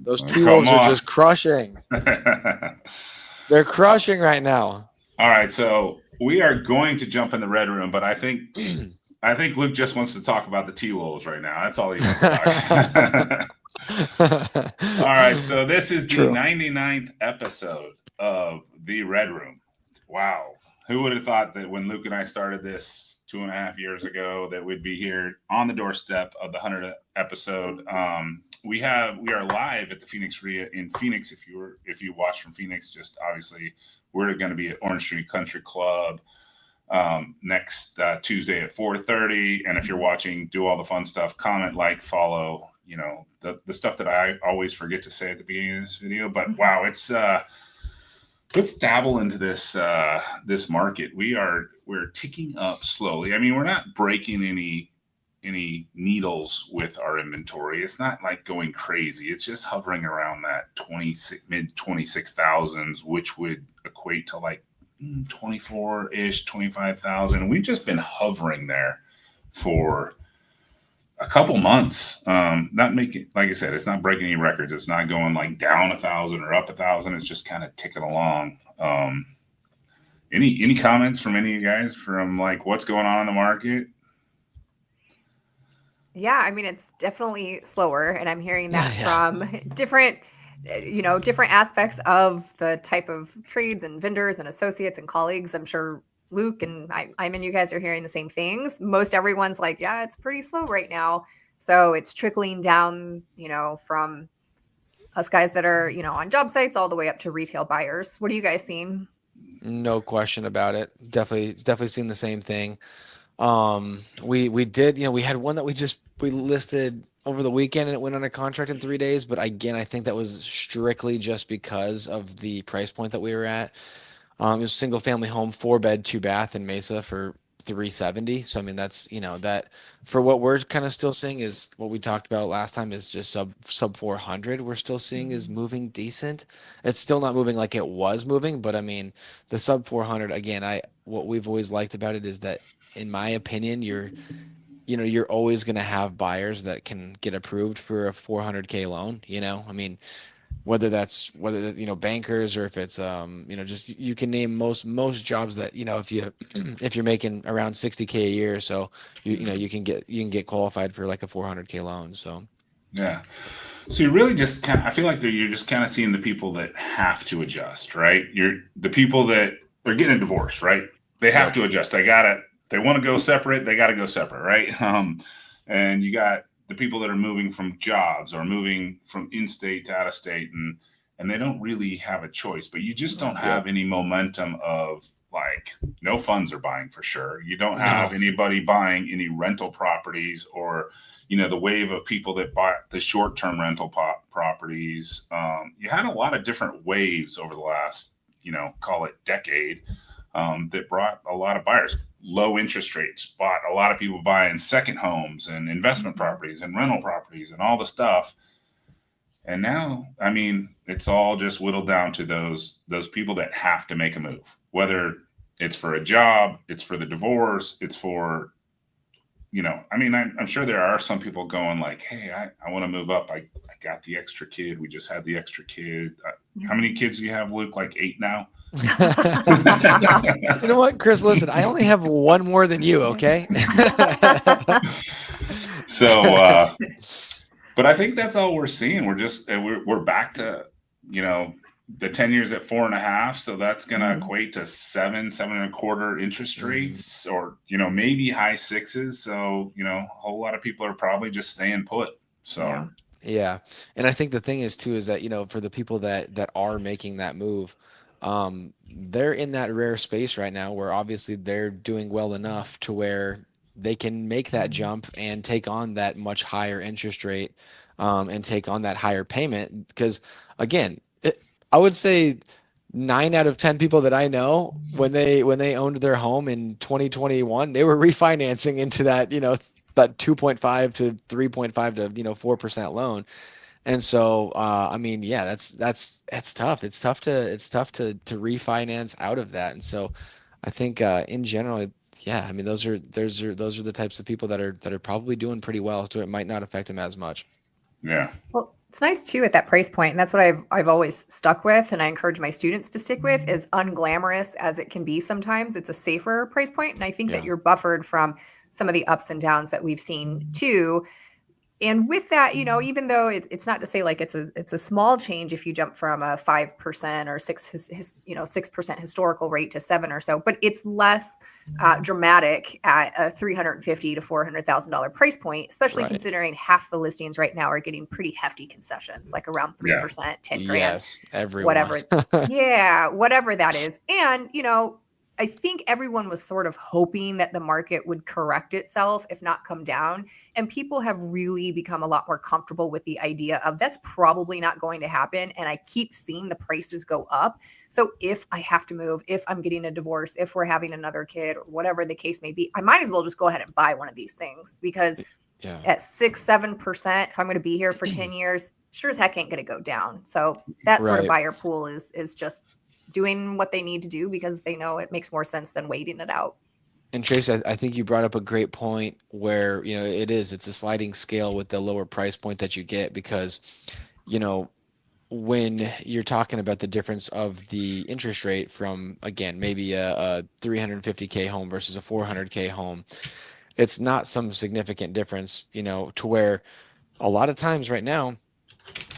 Those Come T-Wolves are on. just crushing. They're crushing right now. All right, so we are going to jump in the red room, but I think Luke just wants to talk about the T Wolves right now. That's all he wants to talk. All right, so this is the True. 99th episode of the Red Room. Wow, who would have thought that when Luke and I started this 2.5 years ago that we'd be here on the doorstep of the 100th episode? We are live at the Phoenix RIA in Phoenix. If you watch from Phoenix, just obviously we're going to be at Orange Street Country Club next Tuesday at 4:30. And if you're watching, do all the fun stuff, comment, like, follow, the stuff that I always forget to say at the beginning of this video. But wow, it's let's dabble into this market. We're ticking up slowly. I mean, we're not breaking any needles with our inventory. It's not like going crazy. It's just hovering around that mid 26,000s, which would equate to like 24-ish, 25,000. We've just been hovering there for a couple months. Not making, like I said, it's not breaking any records. It's not going like down 1,000 or up 1,000. It's just kind of ticking along. Any comments from any of you guys from like what's going on in the market? Yeah, I mean, it's definitely slower, and I'm hearing that Yeah. from different aspects of the type of trades and vendors and associates and colleagues. I'm sure Luke and I mean, you guys are hearing the same things. Most everyone's like, yeah, it's pretty slow right now. So it's trickling down, from us guys that are, on job sites all the way up to retail buyers. What are you guys seeing? No question about it. Definitely seen the same thing. We did, we had one that we listed over the weekend and it went under contract in 3 days. But again, I think that was strictly just because of the price point that we were at. It was a single family home, 4-bed, 2-bath in Mesa for 370. So I mean, that's that for what we're kind of still seeing is what we talked about last time is just sub 400. We're still seeing is moving decent. It's still not moving like it was moving, but I mean, the sub 400 again. What we've always liked about it is that, in my opinion, you're always going to have buyers that can get approved for a 400K loan. I mean, whether bankers or if it's just you can name most jobs that if you if you're making around 60K a year, so you can get qualified for like a 400K loan. So Yeah. So you really just I feel like you're just kind of seeing the people that have to adjust, right? You're the people that are getting a divorce, right? They have to adjust. They want to go separate. They got to go separate, right? And you got the people that are moving from jobs or moving from in-state to out-of-state, and they don't really have a choice. But you just don't have any momentum of like no funds are buying for sure. You don't have anybody buying any rental properties or the wave of people that bought the short-term rental properties. You had a lot of different waves over the last call it decade that brought a lot of buyers. Low interest rates bought a lot of people buying second homes and investment properties and rental properties and all the stuff. And now, I mean, it's all just whittled down to those people that have to make a move, whether it's for a job, it's for the divorce, it's for, I mean, I'm sure there are some people going like, hey, I want to move up. I got the extra kid. We just had the extra kid. How many kids do you have, Luke? Like 8 now? You know what, Chris? Listen, I only have one more than you. Okay. So, but I think that's all we're seeing. We're back to the 10 years at 4.5. So that's going to equate to 7.25 interest rates, or maybe high 6s. So a whole lot of people are probably just staying put. So yeah, and I think the thing is too is that for the people that are making that move. They're in that rare space right now where obviously they're doing well enough to where they can make that jump and take on that much higher interest rate, and take on that higher payment. Because again, I would say 9 out of 10 people that I know, when they owned their home in 2021, they were refinancing into that, that 2.5 to 3.5 to 4% loan. And so, I mean, yeah, that's tough. It's tough to refinance out of that. And so, I think in general, yeah, I mean, those are the types of people that are probably doing pretty well. So it might not affect them as much. Yeah. Well, It's nice too at that price point, and that's what I've always stuck with, and I encourage my students to stick with. Is unglamorous as it can be sometimes, it's a safer price point, and I think that Yeah. you're buffered from some of the ups and downs that we've seen too. And with that, even though it's not to say like it's a small change if you jump from a 5% or 6% historical rate to 7 or so, but it's less dramatic at a $350,000 to $400,000 price point, especially Right. considering half the listings right now are getting pretty hefty concessions, like around 3%, 10 grand, Yes, everyone. whatever. Yeah, whatever that is. And, I think everyone was sort of hoping that the market would correct itself, if not come down. And people have really become a lot more comfortable with the idea of that's probably not going to happen. And I keep seeing the prices go up. So if I have to move, if I'm getting a divorce, if we're having another kid, or whatever the case may be, I might as well just go ahead and buy one of these things, because Yeah. at 6-7%, if I'm going to be here for 10 years, sure as heck ain't going to go down. So that sort of Right. buyer pool is just doing what they need to do because they know it makes more sense than waiting it out. And Tracy, I think you brought up a great point where, it's a sliding scale with the lower price point that you get because, when you're talking about the difference of the interest rate from, again, maybe a 350K home versus a 400K home, it's not some significant difference, to where a lot of times right now,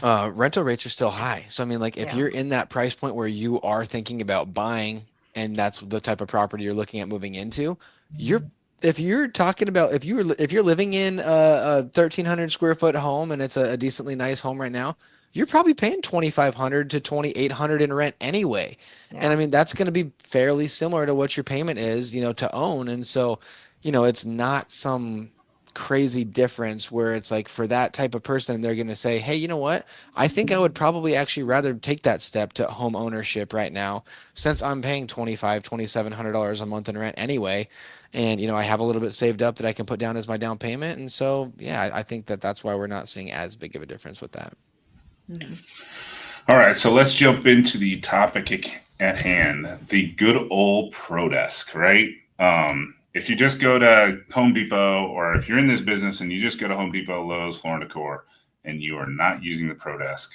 rental rates are still high. So I mean, like if Yeah. you're in that price point where you are thinking about buying and that's the type of property you're looking at moving into, you're if you're talking about if you're living in a 1,300 square foot home and it's a decently nice home right now, you're probably paying 2,500 to 2,800 in rent anyway. And I Yeah. mean, that's going to be fairly similar to what your payment is, to own. And so, it's not some crazy difference where it's like for that type of person they're going to say, hey, you know what, I think I would probably actually rather take that step to home ownership right now since I'm paying $2,500 $2,700 a month in rent anyway, and I have a little bit saved up that I can put down as my down payment. And so yeah, I think that's why we're not seeing as big of a difference with that. Mhm. All right, so let's jump into the topic at hand, the good old Pro Desk, right? If you just go to Home Depot, or if you're in this business and you just go to Home Depot, Lowe's, Floor and Decor, and you are not using the Pro Desk,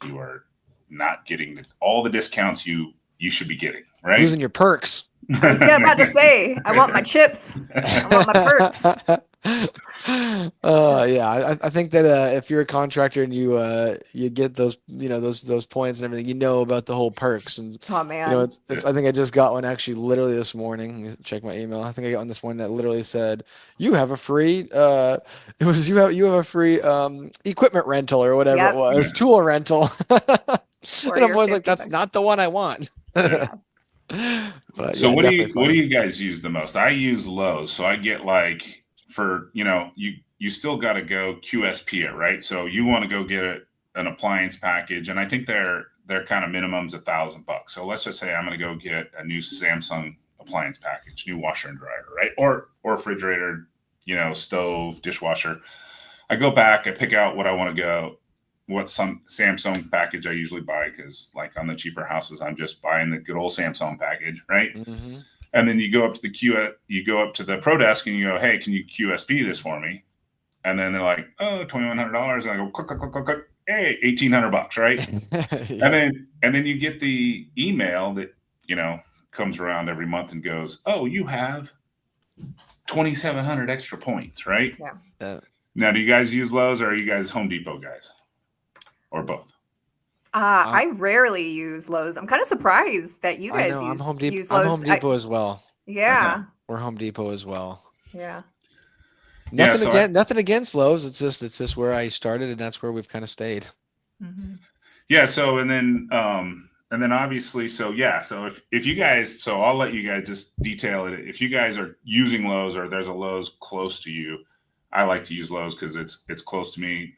you are not getting all the discounts you should be getting, right? Losing your perks. I was about to say, I want my chips. I want my perks. Yeah, I think that if you're a contractor and you get those those points and everything, about the whole perks. And Oh man. it's I think I just got one actually literally this morning. Let me check my email. I think I got one this morning that literally said you have a free it was you have a free equipment rental or whatever it Yep. was, tool rental. For And I'm your always like, 50 that's bucks. not the one I want. Yeah. But So yeah, definitely what do funny. you guys use the most? I use Lowe's, so I get like for you still got to go QSP it, right? So you want to go get an appliance package, and I think their kind of minimum's $1,000. So let's just say I'm going to go get a new Samsung appliance package, new washer and dryer, right? Or refrigerator, stove, dishwasher. I go back, I pick out what I want to go, what some Samsung package I usually buy, because like on the cheaper houses, I'm just buying the good old Samsung package, right? Hmm. And then you go up to you go up to the Pro Desk and you go, hey, can you QSP this for me? And then they're like, oh, $2,100. And I go, click, click, click, click, click. Hey, $1,800, right? Yeah. And then you get the email that comes around every month and goes, oh, you have 2,700 extra points, right? Yeah. Now, do you guys use Lowe's, or are you guys Home Depot guys, or both? I rarely use Lowe's. I'm kind of surprised that you I guys know. use I'm Lowe's. Home Depot as well. Uh-huh. Yeah. We're Home Depot as well. Yeah. Yeah, so Nothing against Lowe's. It's just where I started, and that's where we've kind of stayed. Mhm. yeah, so and then obviously, so yeah, so if you guys, so I'll let you guys just detail it. If you guys are using Lowe's or there's a Lowe's close to you, I like to use Lowe's because it's close to me,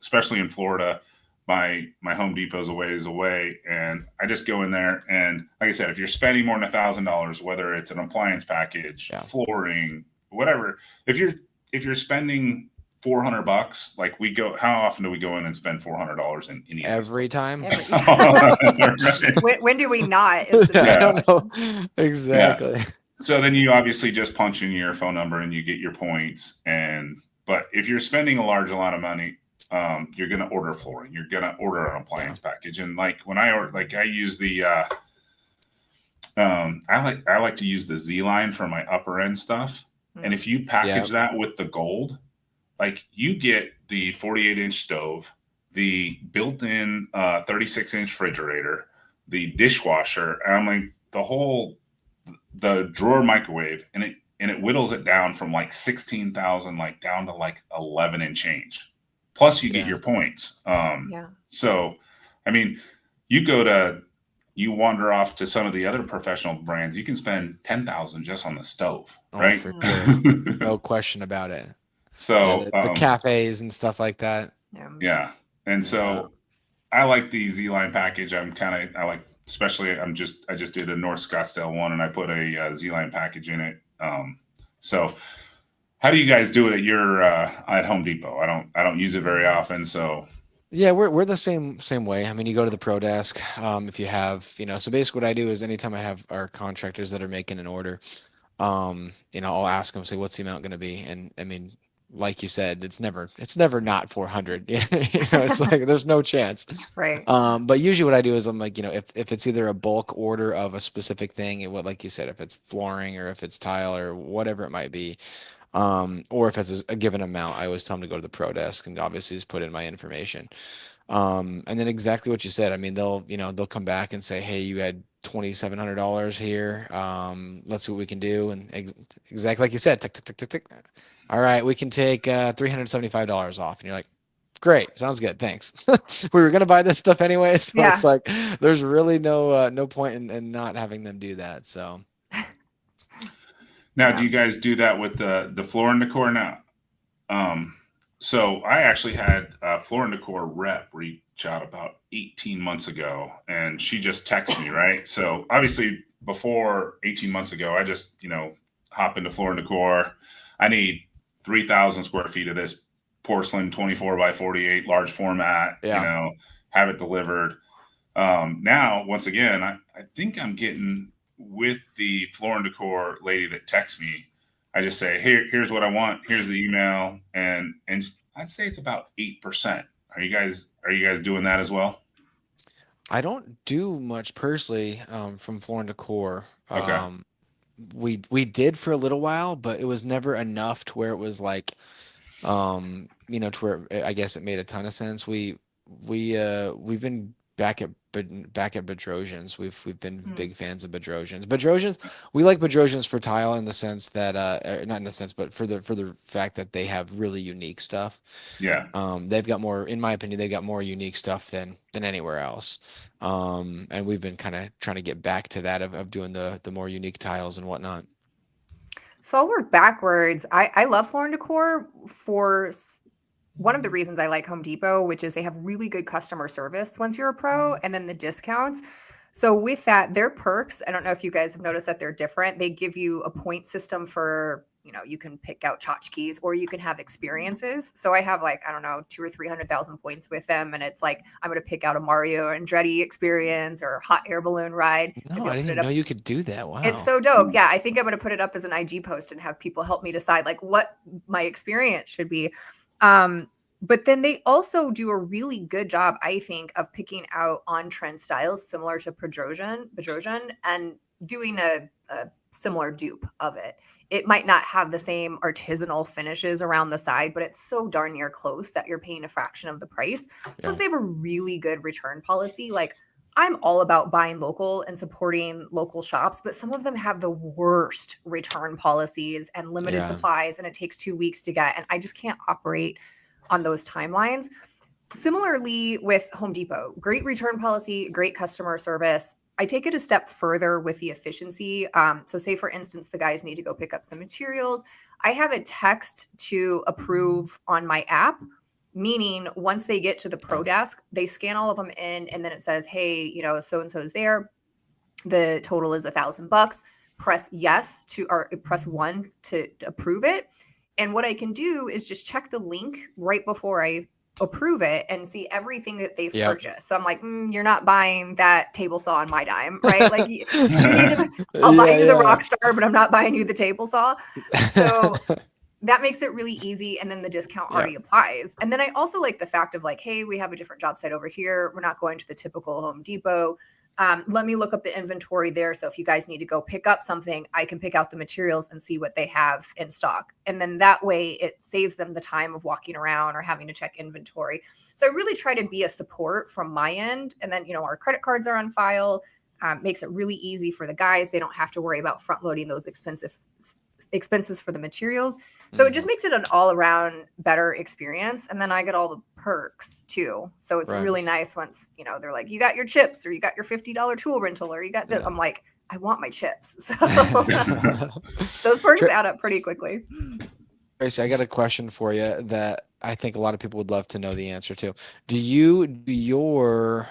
especially in Florida. My Home Depot's a ways away, and I just go in there. And like I said, if you're spending more than $1,000, whether it's an appliance package, Yeah. flooring, whatever, if you're spending $400, like we go, how often do we go in and spend $400 in any of these Every time. When do we not? Is the I Yeah. don't know exactly. So then you obviously just punch in your phone number and you get your points. But if you're spending a large amount of money, you're going to order flooring, you're going to order an appliance package. And like when I order, like I use the, I like to use the Z line for my upper end stuff. And if you package that with the gold, like you get the 48-inch stove, the built-in 36-inch refrigerator, the dishwasher, and I'm like the drawer microwave, and it whittles it down from like 16,000 like down to like 11 and change. Plus you get your points. So I mean, you wander off to some of the other professional brands, you can spend 10,000 just on the stove, right? For sure. No question about it. So the cafes and stuff like that. Yeah. And so I like the Z-Line package. I like, especially I just did a North Scottsdale one and I put a Z-Line package in it. So how do you guys do it at your at Home Depot? I don't use it very often, so yeah, we're the same way. I mean, you go to the pro desk, if you have, so basically what I do is anytime I have our contractors that are making an order, I'll ask them, say, what's the amount going to be? And I mean, like you said, it's never not 400. It's like there's no chance. Right. But usually what I do is I'm like, if it's either a bulk order of a specific thing, like you said, if it's flooring or if it's tile or whatever it might be, or if it's a given amount, I always tell them to go to the pro desk and obviously just put in my information. And then exactly what you said. I mean, they'll come back and say, hey, you had $2,700 here. Let's see what we can do. And exactly like you said, tick, tick, tick, tick, tick. All right, we can take $375 off. And you're like, great, sounds good, thanks. We were gonna buy this stuff anyway, so it's like there's really no point in not having them do that. So now, do you guys do that with the Floor and Decor now? So I actually had a Floor and Decor rep reach out about 18 months ago, and she just texted me, right? So obviously before 18 months ago, I just hop into Floor and Decor. I need 3,000 square feet of this porcelain 24 by 48 large format, have it delivered. Now, once again, I think I'm getting with the Floor and Decor lady that texts me. I just say, here's what I want. Here's the email. And I'd say it's about 8%. Are you guys doing that as well? I don't do much personally from Floor and Decor. Okay. We did for a little while, but it was never enough to where it was like, to where I guess it made a ton of sense. We've been back at Bedrosians. We've been big fans of Bedrosians. We like Bedrosians for tile in the sense that not in the sense, but for the fact that they have really unique stuff. Yeah. They've got more, in my opinion, they got more unique stuff than anywhere else. And we've been kind of trying to get back to that of doing the more unique tiles and whatnot. So I'll work backwards. I love Floor and Decor for one of the reasons I like Home Depot, which is they have really good customer service once you're a pro, and then the discounts. So with that, their perks, I don't know if you guys have noticed that they're different. They give you a point system for, you can pick out tchotchkes or you can have experiences. So I have like, I don't know, 200,000 or 300,000 points with them. And it's like, I'm going to pick out a Mario Andretti experience or hot air balloon ride. No, I didn't even know you could do that. Wow. It's so dope. Yeah. I think I'm going to put it up as an IG post and have people help me decide like what my experience should be. But then they also do a really good job, I think, of picking out on-trend styles similar to Bedrosian and doing a similar dupe of it. It might not have the same artisanal finishes around the side, but it's so darn near close that you're paying a fraction of the price. Plus, they have a really good return policy. Like, I'm all about buying local and supporting local shops, but some of them have the worst return policies and limited supplies, and it takes 2 weeks to get. And I just can't operate on those timelines. Similarly with Home Depot, great return policy, great customer service. I take it a step further with the efficiency. So say for instance, the guys need to go pick up some materials. I have a text to approve on my app, meaning once they get to the pro desk, they scan all of them in and then it says, hey, so-and-so's there. The total is $1,000. Press yes or press 1 to approve it. And what I can do is just check the link right before I approve it and see everything that they've purchased. So I'm like, you're not buying that table saw on my dime, right? Like I'll buy you the Rockstar, but I'm not buying you the table saw. So that makes it really easy, and then the discount Yeah. already applies. And then I also like the fact of like, hey, we have a different job site over here, we're not going to the typical Home Depot. Let me look up the inventory there, so if you guys need to go pick up something, I can pick out the materials and see what they have in stock, and then that way it saves them the time of walking around or having to check inventory. So I really try to be a support from my end, and then our credit cards are on file. Makes it really easy for the guys. They don't have to worry about front loading those expenses for the materials. So it just Mhm. makes it an all around better experience. And then I get all the perks too. So it's Right. really nice once, they're like, you got your chips, or you got your $50 tool rental, or you got this. Yeah. I'm like, I want my chips. So those perks Tra- add up pretty quickly. Tracy, I got a question for you that I think a lot of people would love to know the answer to. Do your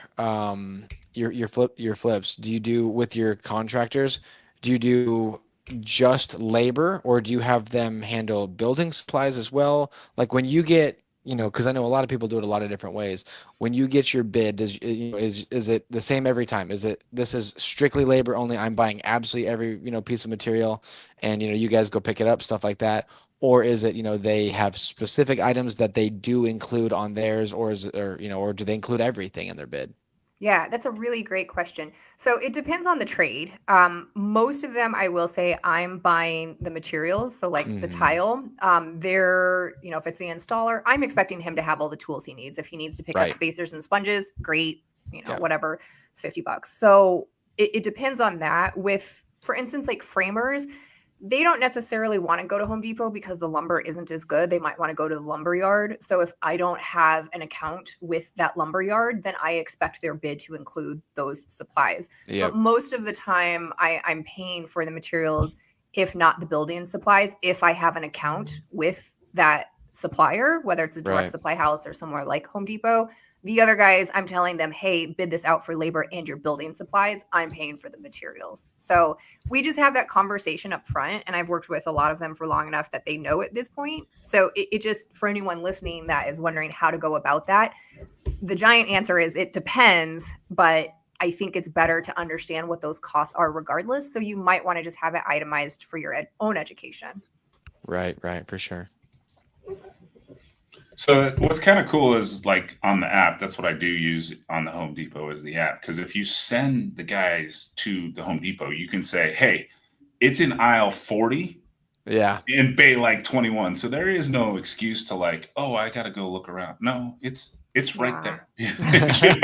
flips, do you do with your contractors? Do you do just labor, or do you have them handle building supplies as well? Like when you get, because I know a lot of people do it a lot of different ways. When you get your bid, is it the same every time? Is it this is strictly labor only? I'm buying absolutely every, piece of material, and you guys go pick it up, stuff like that. Or is it, they have specific items that they do include on theirs, or is it, or do they include everything in their bid? Yeah, that's a really great question. So it depends on the trade. Most of them, I will say, I'm buying the materials. So like the Hmm. tile, if it's the installer, I'm expecting him to have all the tools he needs. If he needs to pick up Right. spacers and sponges, great. Yeah. Whatever, it's $50. So it depends on that. With, for instance, like framers, they don't necessarily want to go to Home Depot because the lumber isn't as good. They might want to go to the lumber yard. So if I don't have an account with that lumber yard, then I expect their bid to include those supplies. But Yep. most of the time, I'm paying for the materials, if not the building supplies, if I have an account with that supplier, whether it's a direct Right. supply house or somewhere like Home Depot. The other guys, I'm telling them, hey, bid this out for labor and your building supplies. I'm paying for the materials. So we just have that conversation up front, and I've worked with a lot of them for long enough that they know at this point. So it just, for anyone listening that is wondering how to go about that, the giant answer is it depends, but I think it's better to understand what those costs are regardless. So you might want to just have it itemized for your own education. Right. Right. For sure. So what's kind of cool is like on the app, that's what I do use on the Home Depot is the app. Because if you send the guys to the Home Depot, you can say, hey, it's in aisle 40 Yeah. in bay like 21. So there is no excuse to like, oh, I gotta go look around. No, it's right Yeah. there. It should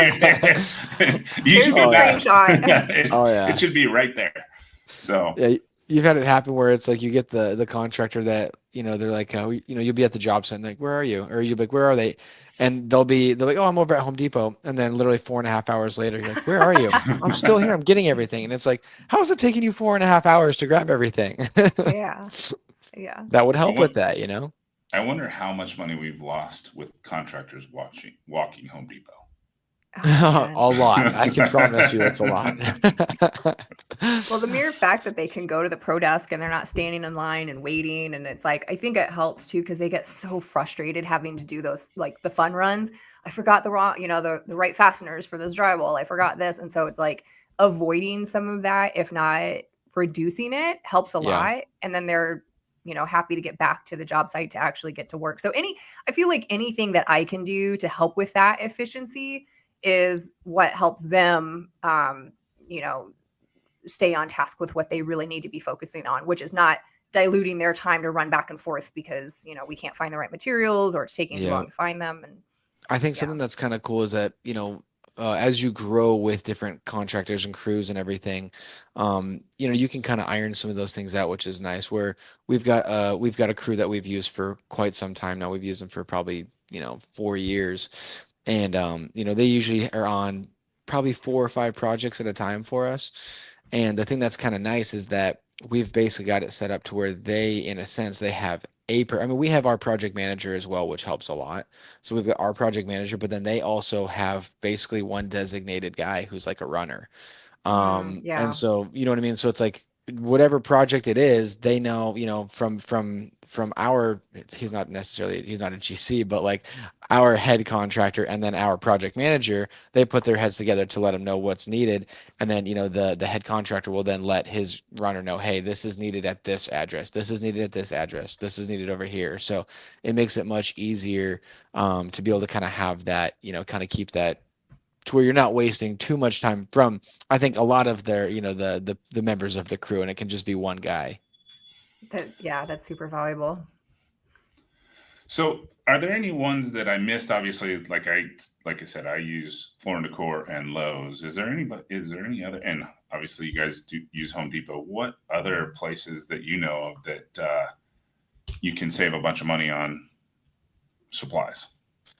be, you Here's should the be Oh yeah. back. screenshot. Oh It yeah. should be right there. So Yeah. You've had it happen where it's like you get the contractor that, they're like, you'll be at the job site and like, where are you? Or you'll be like, where are they? And they're like, oh, I'm over at Home Depot. And then literally 4.5 hours later, you're like, where are you? I'm still here. I'm getting everything. And it's like, how is it taking you 4.5 hours to grab everything? Yeah. Yeah. That would I help with want that. I wonder how much money we've lost with contractors walking Home Depot. Oh man. A lot. I can promise you it's a lot. Well, the mere fact that they can go to the pro desk and they're not standing in line and waiting, and it's like, I think it helps too because they get so frustrated having to do those, like the fun runs. I forgot the wrong, the right fasteners for this drywall. I forgot this, and so it's like avoiding some of that, if not reducing it, helps a Yeah. lot. And then they're happy to get back to the job site to actually get to work. So I feel like anything that I can do to help with that efficiency is what helps them, you know stay on task with what they really need to be focusing on, which is not diluting their time to run back and forth because, we can't find the right materials or it's taking too Yeah. long to find them. And I think yeah. something that's kind of cool is that, as you grow with different contractors and crews and everything, you can kind of iron some of those things out, which is nice. Where we've got a crew that we've used for quite some time now. We've used them for probably, 4 years. And they usually are on probably 4 or 5 projects at a time for us. And the thing that's kind of nice is that we've basically got it set up to where they, in a sense, they have I mean, we have our project manager as well, which helps a lot. So we've got our project manager, but then they also have basically one designated guy who's like a runner. And Yeah. so, you know what I mean? So it's like whatever project it is, they know, from our, he's not a GC, but like our head contractor and then our project manager, they put their heads together to let them know what's needed. And then, the head contractor will then let his runner know, hey, this is needed at this address. This is needed at this address. This is needed over here. So it makes it much easier to be able to kind of have that, kind of keep that to where you're not wasting too much time from, I think, a lot of their, the members of the crew, and it can just be one guy. Yeah, that's super valuable. So, are there any ones that I missed? Obviously, like I said, I use Floor and Decor and Lowe's. Is there any other? And obviously, you guys do use Home Depot. What other places that you know of that you can save a bunch of money on supplies?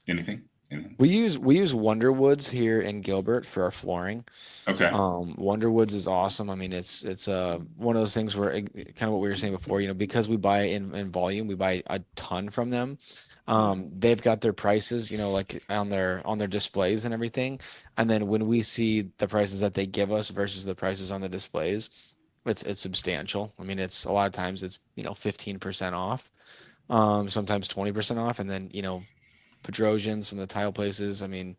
Anything? Anything? We use Wonderwoods here in Gilbert for our flooring. Okay. Wonderwoods is awesome. I mean, it's one of those things where kind of what we were saying before, because we buy in volume, we buy a ton from them. They've got their prices, like on their displays and everything. And then when we see the prices that they give us versus the prices on the displays, it's substantial. I mean, it's a lot of times it's 15% off, sometimes 20% off, and then Pedrosian, some of the tile places. I mean,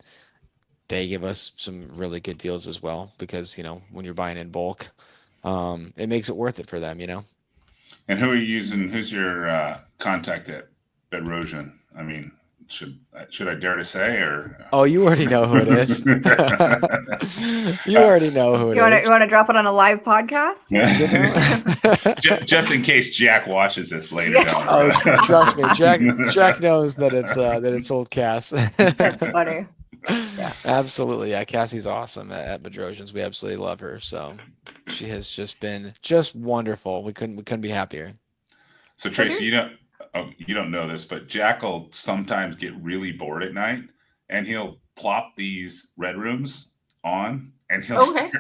they give us some really good deals as well because when you're buying in bulk, it makes it worth it for them. And who are you using? Who's your contact at Erosion? I mean, should I dare to say or? Oh, you already know who it is. You already know who it You is. want to drop it on a live podcast? You know? Just in case Jack watches this later Yeah. down Oh, the road. trust me, Jack knows that it's old Cass. That's funny. Yeah. Absolutely, yeah. Cassie's awesome at Bedrosians. We absolutely love her. So she has just been just wonderful. We couldn't be happier. So So Tracy, there's you don't know this, but Jack will sometimes get really bored at night, and he'll plop these red rooms on, and okay.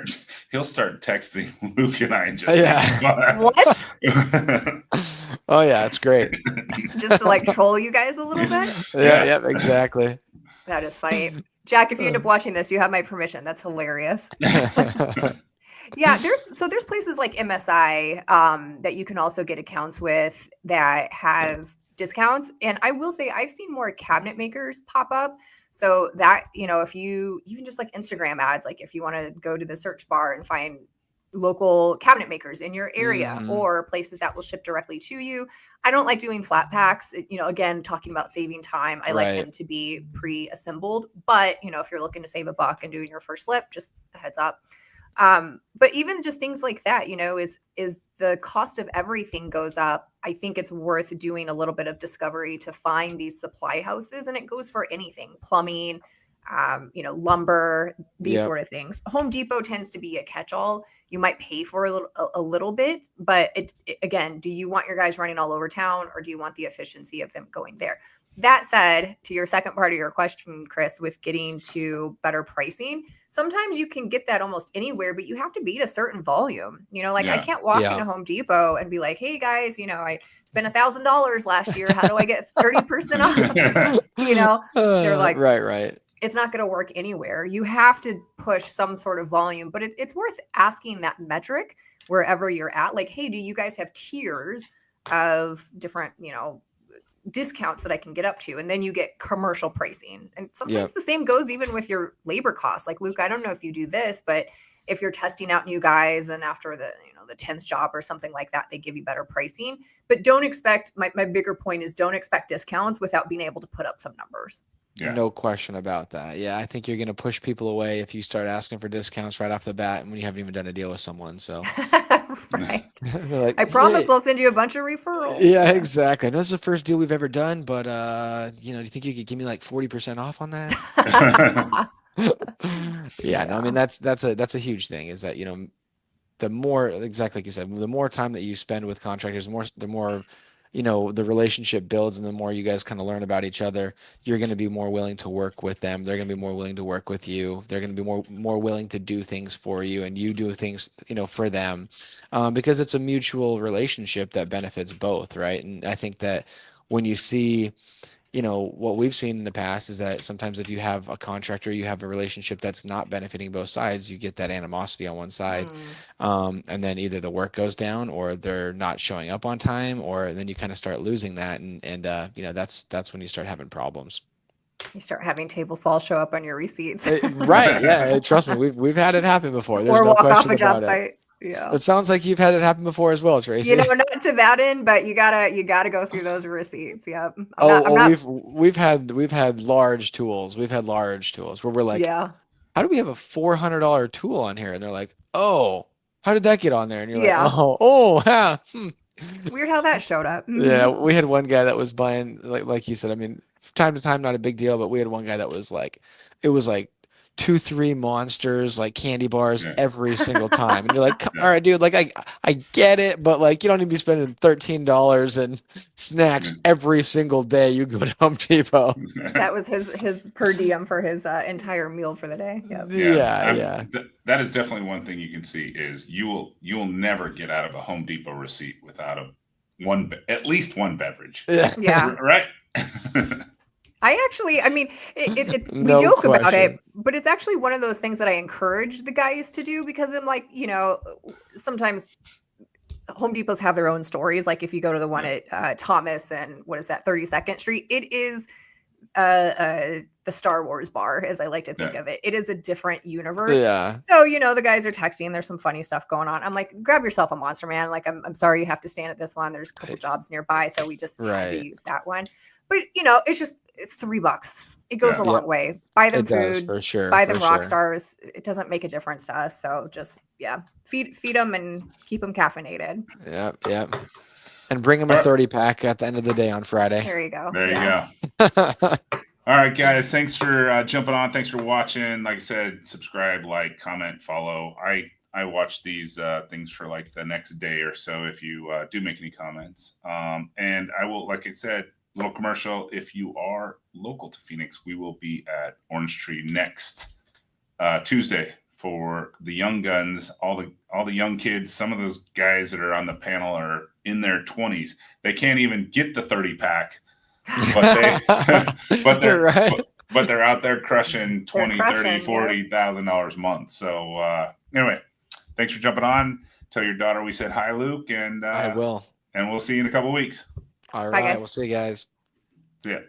he'll start texting Luke and I and just Yeah. What? Oh yeah, it's great. Just to like troll you guys a little bit? Yeah, yep, exactly. That is funny. Jack, if you end up watching this, you have my permission. That's hilarious. Yeah, there's places like MSI that you can also get accounts with that have discounts. And I will say I've seen more cabinet makers pop up. So that, if you even just like Instagram ads, like if you want to go to the search bar and find local cabinet makers in your area Mhm. or places that will ship directly to you. I don't like doing flat packs. Again, talking about saving time, I like Right. them to be pre-assembled. But, if you're looking to save a buck and doing your first flip, just a heads up. But even just things like that, is the cost of everything goes up. I think it's worth doing a little bit of discovery to find these supply houses, and it goes for anything, plumbing, lumber, these Yep. sort of things. Home Depot tends to be a catch-all. You might pay for a little bit, but again, do you want your guys running all over town, or do you want the efficiency of them going there? That said, to your second part of your question, Chris, with getting to better pricing, sometimes you can get that almost anywhere, but you have to be at a certain volume. Like I Yeah. can't walk Yeah. into Home Depot and be like, hey guys, I spent $1,000 last year. How do I get 30% off? They're like, Right. it's not going to work anywhere. You have to push some sort of volume, but it's worth asking that metric wherever you're at. Like, hey, do you guys have tiers of different, discounts that I can get up to? And then you get commercial pricing. And sometimes Yep. the same goes even with your labor costs. Like Luke, I don't know if you do this, but if you're testing out new guys and after the 10th job or something like that, they give you better pricing. But don't expect, my bigger point is don't expect discounts without being able to put up some numbers. Yeah. No question about that. Yeah, I think you're going to push people away if you start asking for discounts right off the bat when you haven't even done a deal with someone. So Right. they're like, I promise "Yeah, I'll send you a bunch of referrals. yeah, exactly. I know this is the first deal we've ever done, but do you think you could give me like 40% off on that?" Yeah, no, I mean Yeah. that's a huge thing is that, the more, exactly like you said, the more time that you spend with contractors, the more the relationship builds, and the more you guys kind of learn about each other, you're going to be more willing to work with them. They're going to be more willing to work with you. They're going to be more willing to do things for you, and you do things for them, because it's a mutual relationship that benefits both, right? And I think that when you see what we've seen in the past is that sometimes if you have a contractor, you have a relationship that's not benefiting both sides, you get that animosity on one side. Mm. And then either the work goes down or they're not showing up on time, or then you kind of start losing that. And that's when you start having problems. You start having table saw show up on your receipts Right. Yeah. Trust me. We've had it happen before. There's or no walk off question a job about it. site. Yeah. It sounds like you've had it happen before as well, Tracy. Not to that end, but you gotta go through those receipts. Yep. Oh, I'm well, not, we've had large tools. We've had large tools where we're like, yeah. how do we have a $400 tool on here? And they're like, oh, how did that get on there? And you're like, Yeah. oh, huh. Weird how that showed up. Yeah, we had one guy that was buying, like you said, I mean, from time to time, not a big deal, but we had one guy that was like, it was like 2, 3 monsters, like candy bars Yeah. every single time. And you're like, Yeah. all right, dude, like I get it, but like you don't need to be spending $13 and snacks every single day you go to Home Depot. That was his per diem for his entire meal for the day. Yep. Yeah, yeah. That is definitely one thing you can see is you'll never get out of a Home Depot receipt without at least one beverage. Yeah. Yeah. Right. I mean, we No joke about question. it, but it's actually one of those things that I encourage the guys to do because I'm like, sometimes Home Depots have their own stories. Like if you go to the one at Thomas and what is that, 32nd Street, it is the Star Wars bar, as I like to think of it. It is a different universe. Yeah. So, the guys are texting, there's some funny stuff going on. I'm like, grab yourself a Monster Man. Like, I'm sorry you have to stand at this one. There's a couple jobs nearby. So we just had to Right. use that one. But, it's $3. It goes Yeah. a long Yep. way. Buy them It does food, for sure. buy For them rock sure. stars. It doesn't make a difference to us. So just, feed them and keep them caffeinated. Yep. Yep. And bring them a All right. 30-pack at the end of the day on Friday. There you go. There you Yeah. go. All right, guys. Thanks for jumping on. Thanks for watching. Like I said, subscribe, like, comment, follow. I watch these things for like the next day or so if you do make any comments. And I will, like I said, little commercial. If you are local to Phoenix, we will be at Orange Tree next Tuesday for the young guns. All the young kids. Some of those guys that are on the panel are in their 20s. They can't even get the 30-pack. But they're right. but they're out there crushing They're 20, crushing, 30, $40,000 a month. So anyway, thanks for jumping on. Tell your daughter we said hi, Luke, and I will. and we'll see you in a couple of weeks. All Bye, right. guys. We'll see you guys. See ya.